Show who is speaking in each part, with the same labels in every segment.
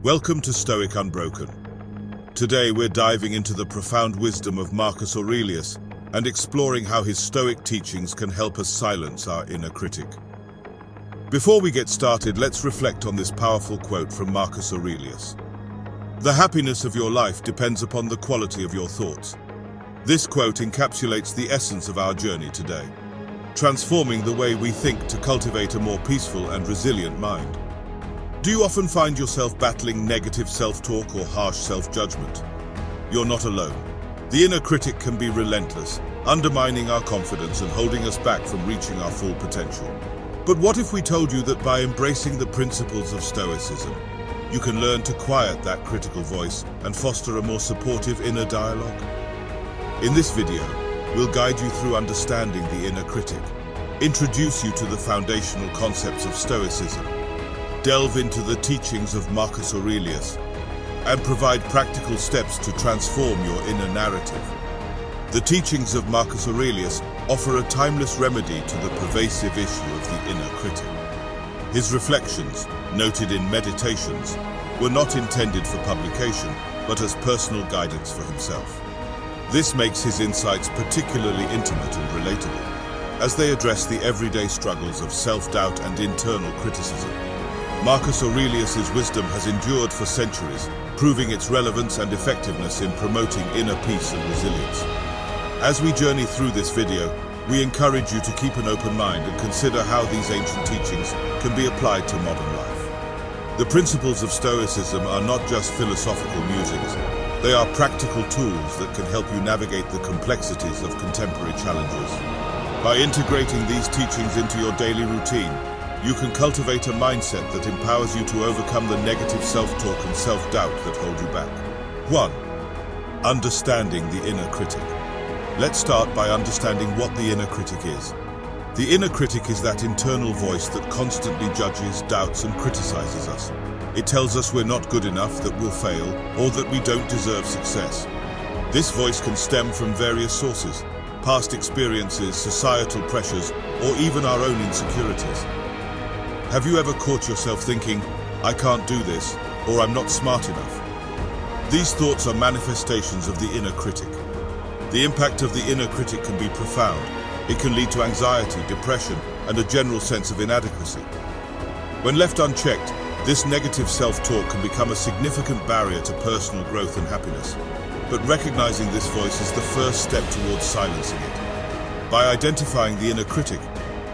Speaker 1: Welcome to Stoic Unbroken. Today we're diving into the profound wisdom of Marcus Aurelius and exploring how his Stoic teachings can help us silence our inner critic. Before we get started, let's reflect on this powerful quote from Marcus Aurelius. The happiness of your life depends upon the quality of your thoughts. This quote encapsulates the essence of our journey today, transforming the way we think to cultivate a more peaceful and resilient mind. Do you often find yourself battling negative self-talk or harsh self-judgment? You're not alone. The inner critic can be relentless, undermining our confidence and holding us back from reaching our full potential. But what if we told you that by embracing the principles of Stoicism, you can learn to quiet that critical voice and foster a more supportive inner dialogue? In this video, we'll guide you through understanding the inner critic, introduce you to the foundational concepts of Stoicism, delve into the teachings of Marcus Aurelius, and provide practical steps to transform your inner narrative. The teachings of Marcus Aurelius offer a timeless remedy to the pervasive issue of the inner critic. His reflections, noted in Meditations, were not intended for publication, but as personal guidance for himself. This makes his insights particularly intimate and relatable, as they address the everyday struggles of self-doubt and internal criticism. Marcus Aurelius's wisdom has endured for centuries, proving its relevance and effectiveness in promoting inner peace and resilience. As we journey through this video, we encourage you to keep an open mind and consider how these ancient teachings can be applied to modern life. The principles of Stoicism are not just philosophical musings. They are practical tools that can help you navigate the complexities of contemporary challenges. By integrating these teachings into your daily routine, you can cultivate a mindset that empowers you to overcome the negative self-talk and self-doubt that hold you back. 1. Understanding the inner critic. Let's start by understanding what the inner critic is. The inner critic is that internal voice that constantly judges, doubts, and criticizes us. It tells us we're not good enough, that we'll fail, or that we don't deserve success. This voice can stem from various sources: past experiences, societal pressures, or even our own insecurities. Have you ever caught yourself thinking, "I can't do this," or "I'm not smart enough"? These thoughts are manifestations of the inner critic. The impact of the inner critic can be profound. It can lead to anxiety, depression, and a general sense of inadequacy. When left unchecked, this negative self-talk can become a significant barrier to personal growth and happiness. But recognizing this voice is the first step towards silencing it. By identifying the inner critic,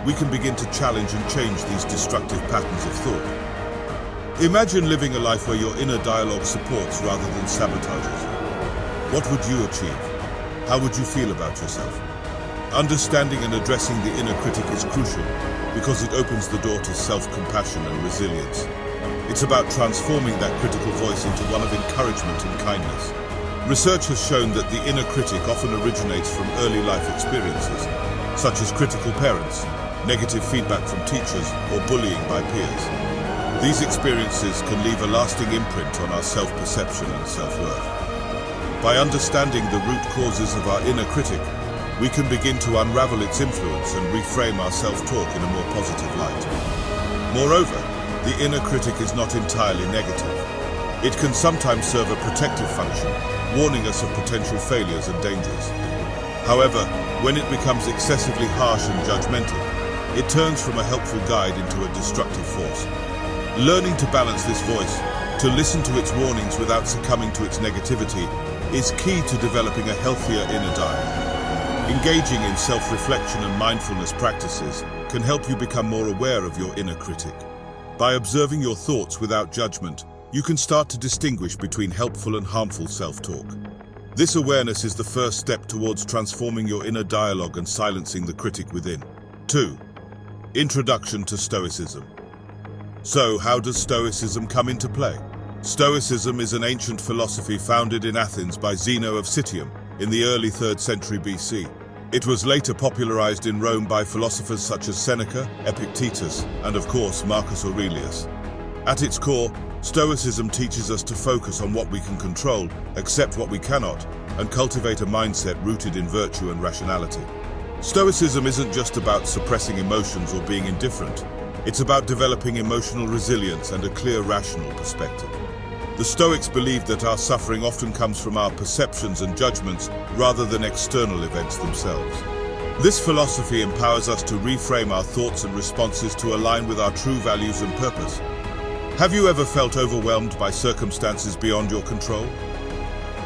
Speaker 1: we can begin to challenge and change these destructive patterns of thought. Imagine living a life where your inner dialogue supports rather than sabotages you. What would you achieve? How would you feel about yourself? Understanding and addressing the inner critic is crucial because it opens the door to self-compassion and resilience. It's about transforming that critical voice into one of encouragement and kindness. Research has shown that the inner critic often originates from early life experiences, such as critical parents, negative feedback from teachers, or bullying by peers. These experiences can leave a lasting imprint on our self-perception and self-worth. By understanding the root causes of our inner critic, we can begin to unravel its influence and reframe our self-talk in a more positive light. Moreover, the inner critic is not entirely negative. It can sometimes serve a protective function, warning us of potential failures and dangers. However, when it becomes excessively harsh and judgmental, it turns from a helpful guide into a destructive force. Learning to balance this voice, to listen to its warnings without succumbing to its negativity, is key to developing a healthier inner dialogue. Engaging in self-reflection and mindfulness practices can help you become more aware of your inner critic. By observing your thoughts without judgment, you can start to distinguish between helpful and harmful self-talk. This awareness is the first step towards transforming your inner dialogue and silencing the critic within. 2. Introduction to Stoicism. So, how does Stoicism come into play? Stoicism is an ancient philosophy founded in Athens by Zeno of Citium in the early 3rd century BC. It was later popularized in Rome by philosophers such as Seneca, Epictetus, and of course Marcus Aurelius. At its core, Stoicism teaches us to focus on what we can control, accept what we cannot, and cultivate a mindset rooted in virtue and rationality. Stoicism isn't just about suppressing emotions or being indifferent. It's about developing emotional resilience and a clear rational perspective. The Stoics believed that our suffering often comes from our perceptions and judgments rather than external events themselves. This philosophy empowers us to reframe our thoughts and responses to align with our true values and purpose. Have you ever felt overwhelmed by circumstances beyond your control?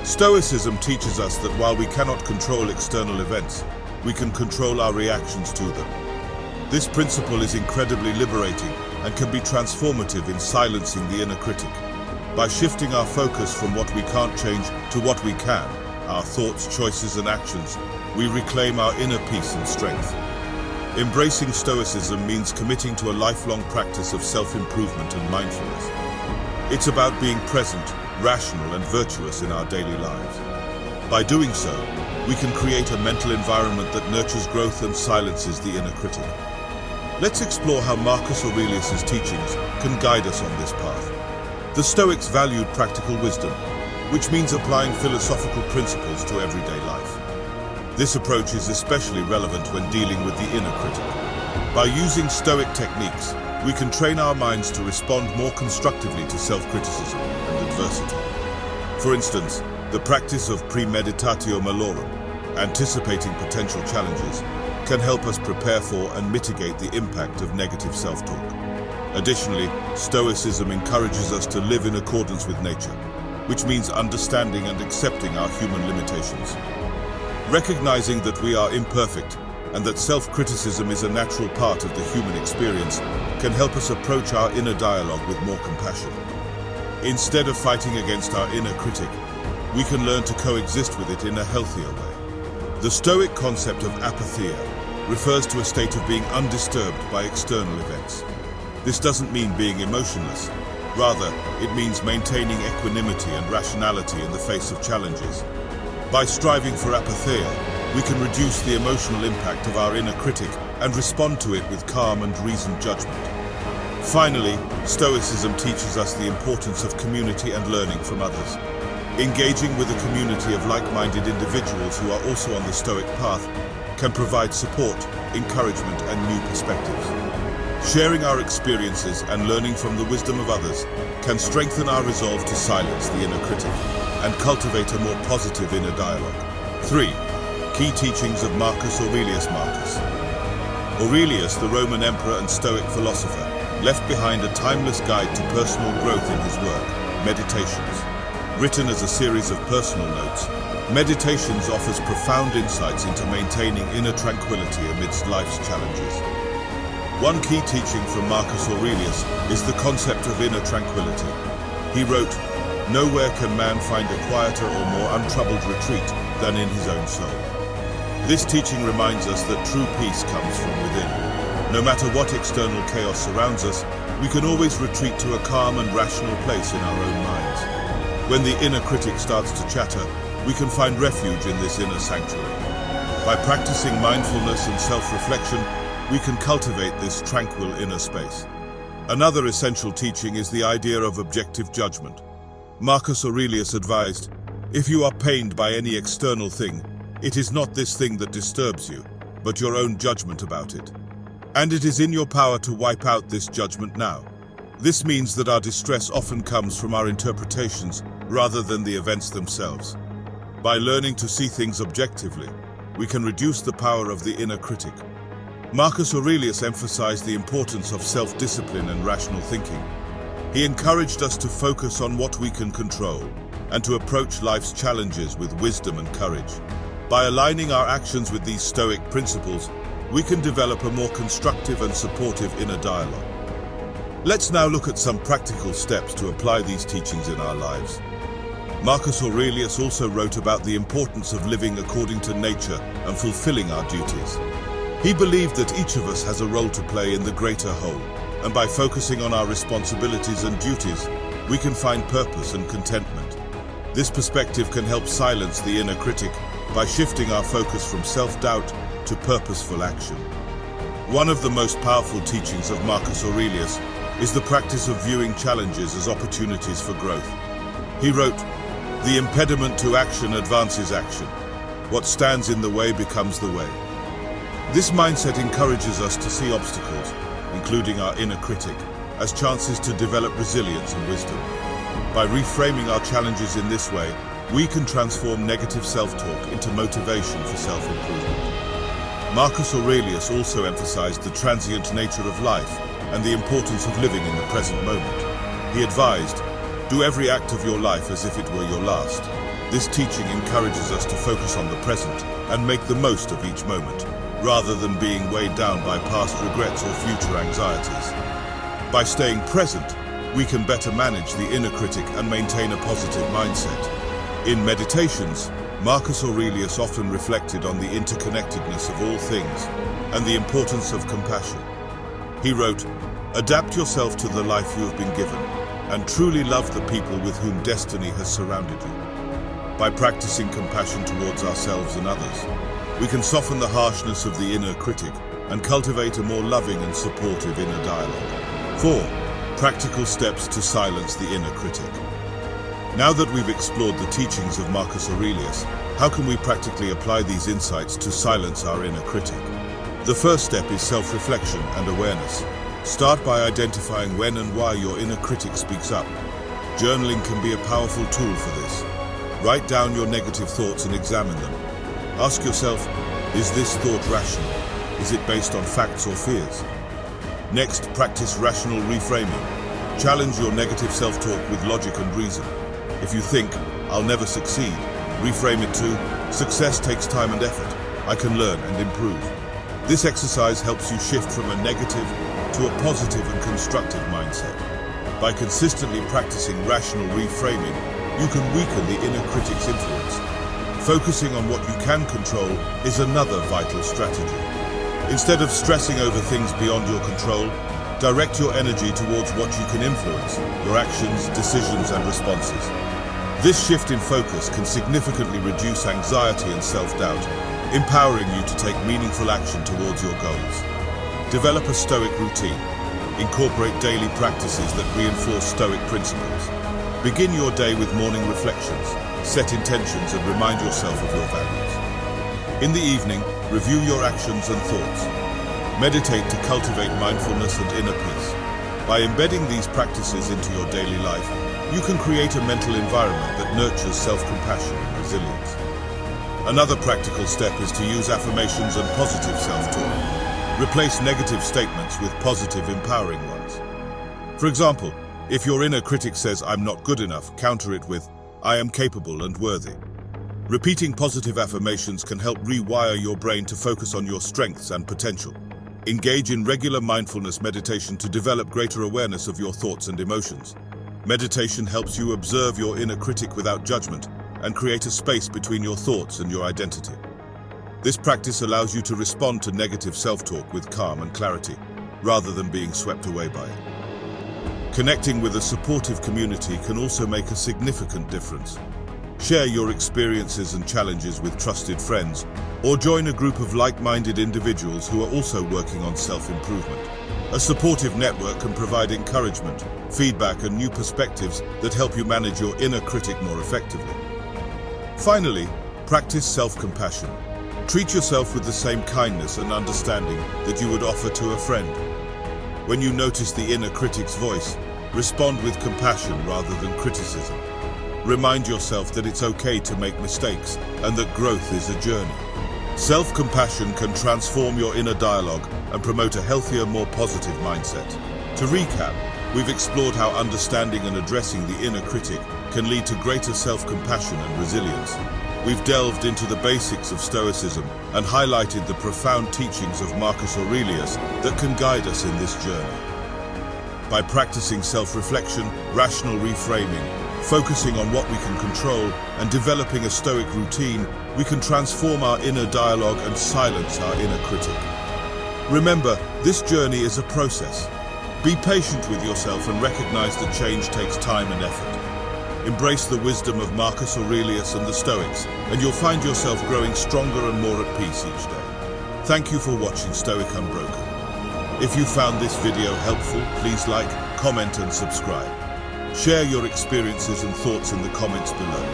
Speaker 1: Stoicism teaches us that while we cannot control external events, we can control our reactions to them. This principle is incredibly liberating and can be transformative in silencing the inner critic. By shifting our focus from what we can't change to what we can, our thoughts, choices, and actions, we reclaim our inner peace and strength. Embracing Stoicism means committing to a lifelong practice of self-improvement and mindfulness. It's about being present, rational, and virtuous in our daily lives. By doing so, we can create a mental environment that nurtures growth and silences the inner critic. Let's explore how Marcus Aurelius's teachings can guide us on this path. The Stoics valued practical wisdom, which means applying philosophical principles to everyday life. This approach is especially relevant when dealing with the inner critic. By using Stoic techniques, we can train our minds to respond more constructively to self-criticism and adversity. For instance, the practice of premeditatio malorum, anticipating potential challenges, can help us prepare for and mitigate the impact of negative self-talk. Additionally, Stoicism encourages us to live in accordance with nature, which means understanding and accepting our human limitations. Recognizing that we are imperfect and that self-criticism is a natural part of the human experience can help us approach our inner dialogue with more compassion. Instead of fighting against our inner critic, we can learn to coexist with it in a healthier way. The Stoic concept of apatheia refers to a state of being undisturbed by external events. This doesn't mean being emotionless. Rather, it means maintaining equanimity and rationality in the face of challenges. By striving for apatheia, we can reduce the emotional impact of our inner critic and respond to it with calm and reasoned judgment. Finally, Stoicism teaches us the importance of community and learning from others. Engaging with a community of like-minded individuals who are also on the Stoic path can provide support, encouragement, and new perspectives. Sharing our experiences and learning from the wisdom of others can strengthen our resolve to silence the inner critic and cultivate a more positive inner dialogue. 3. Key teachings of Marcus Aurelius. Marcus Aurelius, the Roman emperor and Stoic philosopher, left behind a timeless guide to personal growth in his work, Meditations. Written as a series of personal notes, Meditations offers profound insights into maintaining inner tranquility amidst life's challenges. One key teaching from Marcus Aurelius is the concept of inner tranquility. He wrote, "Nowhere can man find a quieter or more untroubled retreat than in his own soul." This teaching reminds us that true peace comes from within. No matter what external chaos surrounds us, we can always retreat to a calm and rational place in our own minds. When the inner critic starts to chatter, we can find refuge in this inner sanctuary. By practicing mindfulness and self-reflection, we can cultivate this tranquil inner space. Another essential teaching is the idea of objective judgment. Marcus Aurelius advised, "If you are pained by any external thing, it is not this thing that disturbs you, but your own judgment about it. And it is in your power to wipe out this judgment now." This means that our distress often comes from our interpretations rather than the events themselves. By learning to see things objectively, we can reduce the power of the inner critic. Marcus Aurelius emphasized the importance of self-discipline and rational thinking. He encouraged us to focus on what we can control and to approach life's challenges with wisdom and courage. By aligning our actions with these Stoic principles, we can develop a more constructive and supportive inner dialogue. Let's now look at some practical steps to apply these teachings in our lives. Marcus Aurelius also wrote about the importance of living according to nature and fulfilling our duties. He believed that each of us has a role to play in the greater whole, and by focusing on our responsibilities and duties, we can find purpose and contentment. This perspective can help silence the inner critic by shifting our focus from self-doubt to purposeful action. One of the most powerful teachings of Marcus Aurelius is the practice of viewing challenges as opportunities for growth. He wrote, "The impediment to action advances action. What stands in the way becomes the way." This mindset encourages us to see obstacles, including our inner critic, as chances to develop resilience and wisdom. By reframing our challenges in this way, we can transform negative self-talk into motivation for self-improvement. Marcus Aurelius also emphasized the transient nature of life and the importance of living in the present moment. He advised, "Do every act of your life as if it were your last." This teaching encourages us to focus on the present and make the most of each moment, rather than being weighed down by past regrets or future anxieties. By staying present, we can better manage the inner critic and maintain a positive mindset. In Meditations, Marcus Aurelius often reflected on the interconnectedness of all things and the importance of compassion. He wrote, "Adapt yourself to the life you have been given, and truly love the people with whom destiny has surrounded you." By practicing compassion towards ourselves and others, we can soften the harshness of the inner critic and cultivate a more loving and supportive inner dialogue. 4. Practical steps to silence the inner critic. Now that we've explored the teachings of Marcus Aurelius, how can we practically apply these insights to silence our inner critic? The first step is self-reflection and awareness. Start by identifying when and why your inner critic speaks up. Journaling can be a powerful tool for this. Write down your negative thoughts and examine them. Ask yourself, is this thought rational? Is it based on facts or fears? Next, practice rational reframing. Challenge your negative self-talk with logic and reason. If you think, "I'll never succeed," reframe it to, "Success takes time and effort. I can learn and improve." This exercise helps you shift from a negative to a positive and constructive mindset. By consistently practicing rational reframing, you can weaken the inner critic's influence. Focusing on what you can control is another vital strategy. Instead of stressing over things beyond your control, direct your energy towards what you can influence, your actions, decisions, and responses. This shift in focus can significantly reduce anxiety and self-doubt, empowering you to take meaningful action towards your goals. Develop a Stoic routine. Incorporate daily practices that reinforce Stoic principles. Begin your day with morning reflections, set intentions, and remind yourself of your values. In the evening, review your actions and thoughts. Meditate to cultivate mindfulness and inner peace. By embedding these practices into your daily life, you can create a mental environment that nurtures self-compassion and resilience. Another practical step is to use affirmations and positive self-talk. Replace negative statements with positive, empowering ones. For example, if your inner critic says, "I'm not good enough," counter it with, "I am capable and worthy." Repeating positive affirmations can help rewire your brain to focus on your strengths and potential. Engage in regular mindfulness meditation to develop greater awareness of your thoughts and emotions. Meditation helps you observe your inner critic without judgment and create a space between your thoughts and your identity. This practice allows you to respond to negative self-talk with calm and clarity, rather than being swept away by it. Connecting with a supportive community can also make a significant difference. Share your experiences and challenges with trusted friends, or join a group of like-minded individuals who are also working on self-improvement. A supportive network can provide encouragement, feedback, and new perspectives that help you manage your inner critic more effectively. Finally, practice self-compassion. Treat yourself with the same kindness and understanding that you would offer to a friend. When you notice the inner critic's voice, respond with compassion rather than criticism. Remind yourself that it's okay to make mistakes and that growth is a journey. Self-compassion can transform your inner dialogue and promote a healthier, more positive mindset. To recap, we've explored how understanding and addressing the inner critic can lead to greater self-compassion and resilience. We've delved into the basics of Stoicism and highlighted the profound teachings of Marcus Aurelius that can guide us in this journey. By practicing self-reflection, rational reframing, focusing on what we can control, and developing a Stoic routine, we can transform our inner dialogue and silence our inner critic. Remember, this journey is a process. Be patient with yourself and recognize that change takes time and effort. Embrace the wisdom of Marcus Aurelius and the Stoics, and you'll find yourself growing stronger and more at peace each day. Thank you for watching Stoic Unbroken. If you found this video helpful, please like, comment, and subscribe. Share your experiences and thoughts in the comments below.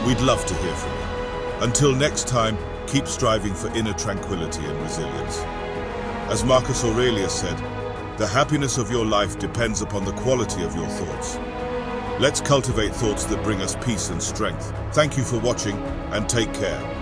Speaker 1: We'd love to hear from you. Until next time, keep striving for inner tranquility and resilience. As Marcus Aurelius said, the happiness of your life depends upon the quality of your thoughts. Let's cultivate thoughts that bring us peace and strength. Thank you for watching, and take care.